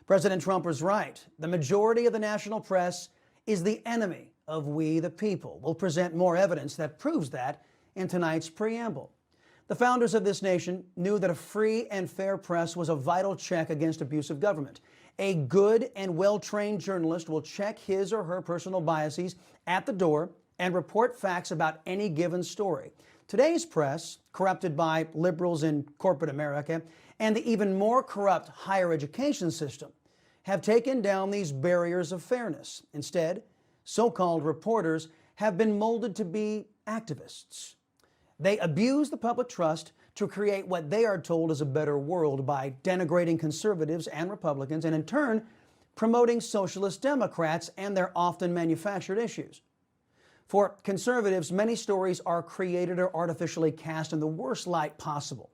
President Trump was right. The majority of the national press is the enemy of we the people. We'll present more evidence that proves that in tonight's preamble. The founders of this nation knew that a free and fair press was a vital check against abusive government. A good and well-trained journalist will check his or her personal biases at the door and report facts about any given story. Today's press, corrupted by liberals in corporate America and the even more corrupt higher education system, have taken down these barriers of fairness. Instead, so-called reporters have been molded to be activists. They abuse the public trust to create what they are told is a better world by denigrating conservatives and Republicans and in turn promoting socialist Democrats and their often manufactured issues. For conservatives, many stories are created or artificially cast in the worst light possible.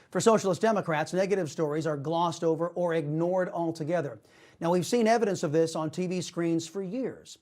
For socialist Democrats, negative stories are glossed over or ignored altogether. Now, we've seen evidence of this on TV screens for years.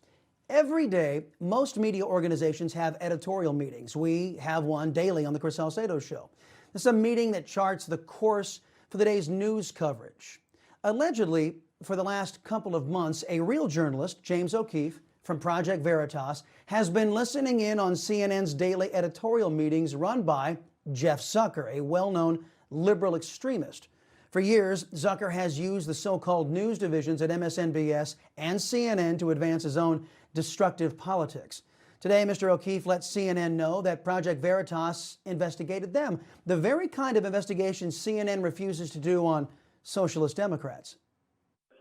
Every day, most media organizations have editorial meetings. We have one daily on the Salcedo show. This is a meeting that charts the course for the day's news coverage. Allegedly, for the last couple of months, a real journalist, James O'Keefe, from Project Veritas, has been listening in on CNN's daily editorial meetings run by Jeff Zucker, a well-known liberal extremist. For years, Zucker has used the so-called news divisions at MSNBS and CNN to advance his own destructive politics. Today, Mr. O'Keefe let CNN know that Project Veritas investigated them, the very kind of investigation CNN refuses to do on socialist Democrats.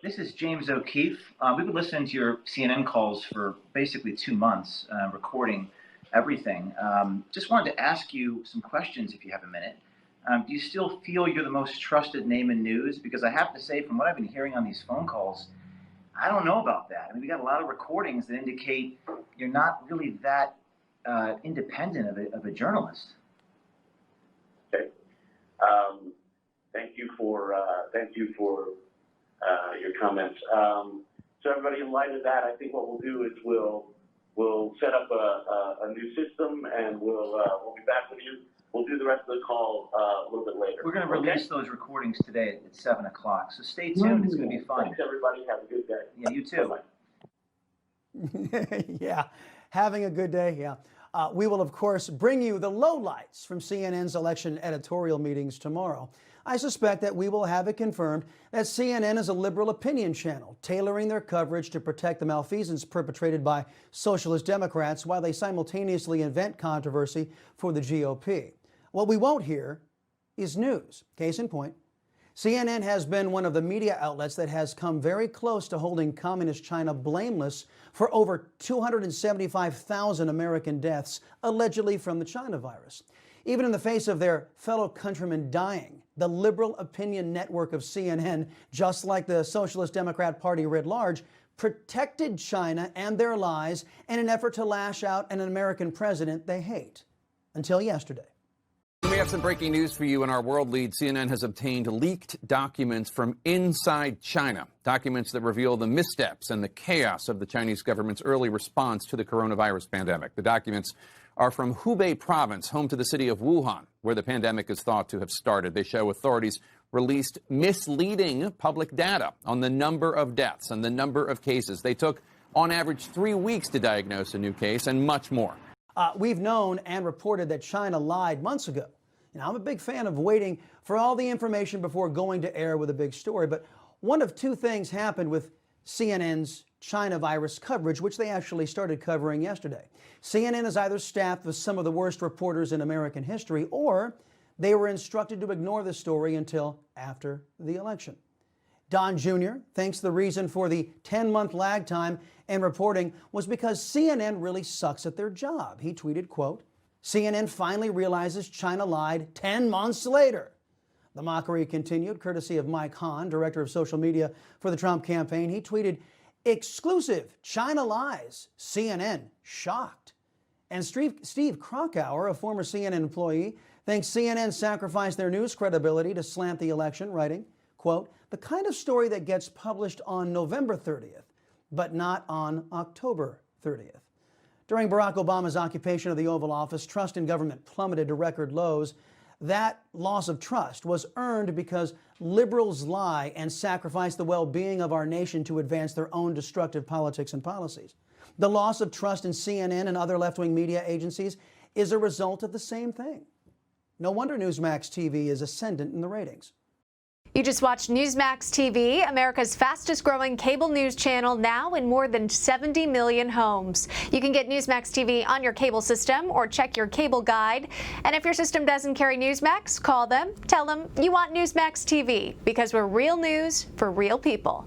This is James O'Keefe. We've been listening to your CNN calls for basically 2 months, recording everything. Just wanted to ask you some questions if you have a minute. Do you still feel you're the most trusted name in news? Because I have to say, from what I've been hearing on these phone calls, I don't know about that. I mean, we got a lot of recordings that indicate you're not really that independent of a journalist. Okay. Thank you for your comments. So everybody, in light of that, I think what we'll do is we'll set up a new system and we'll be back with you. We'll do the rest of the call a little bit later. We're going to release those recordings today at 7 o'clock, so stay tuned. It's going to be fun. Thanks, everybody. Have a good day. Yeah, you too. Yeah, having a good day, yeah. We will, of course, bring you the lowlights from CNN's election editorial meetings tomorrow. I suspect that we will have it confirmed that CNN is a liberal opinion channel, tailoring their coverage to protect the malfeasance perpetrated by socialist Democrats while they simultaneously invent controversy for the GOP. What we won't hear is news. Case in point, CNN has been one of the media outlets that has come very close to holding communist China blameless for over 275,000 American deaths, allegedly from the China virus. Even in the face of their fellow countrymen dying, the liberal opinion network of CNN, just like the Socialist Democrat Party writ large, protected China and their lies in an effort to lash out at an American president they hate. Until yesterday. We have some breaking news for you in our world lead. CNN has obtained leaked documents from inside China, documents that reveal the missteps and the chaos of the Chinese government's early response to the coronavirus pandemic. The documents are from Hubei province, home to the city of Wuhan, where the pandemic is thought to have started. They show authorities released misleading public data on the number of deaths and the number of cases. They took, on average, 3 weeks to diagnose a new case and much more. We've known and reported that China lied months ago. Now, I'm a big fan of waiting for all the information before going to air with a big story, but one of two things happened with CNN's China virus coverage, which they actually started covering yesterday. CNN is either staffed with some of the worst reporters in American history, or they were instructed to ignore the story until after the election. Don Jr. thinks the reason for the 10-month lag time in reporting was because CNN really sucks at their job. He tweeted, quote, CNN finally realizes China lied 10 months later. The mockery continued, courtesy of Mike Hahn, director of social media for the Trump campaign. He tweeted, exclusive, China lies, CNN shocked. And Steve Krakauer, a former CNN employee, thinks CNN sacrificed their news credibility to slant the election, writing, quote, the kind of story that gets published on November 30th, but not on October 30th. During Barack Obama's occupation of the Oval Office, trust in government plummeted to record lows. That loss of trust was earned because Liberals lie and sacrifice the well-being of our nation to advance their own destructive politics and policies. The loss of trust in CNN and other left-wing media agencies is a result of the same thing. No wonder Newsmax TV is ascendant in the ratings. You just watched Newsmax TV, America's fastest growing cable news channel, now in more than 70 million homes. You can get Newsmax TV on your cable system or check your cable guide. And if your system doesn't carry Newsmax, call them, tell them you want Newsmax TV, because we're real news for real people.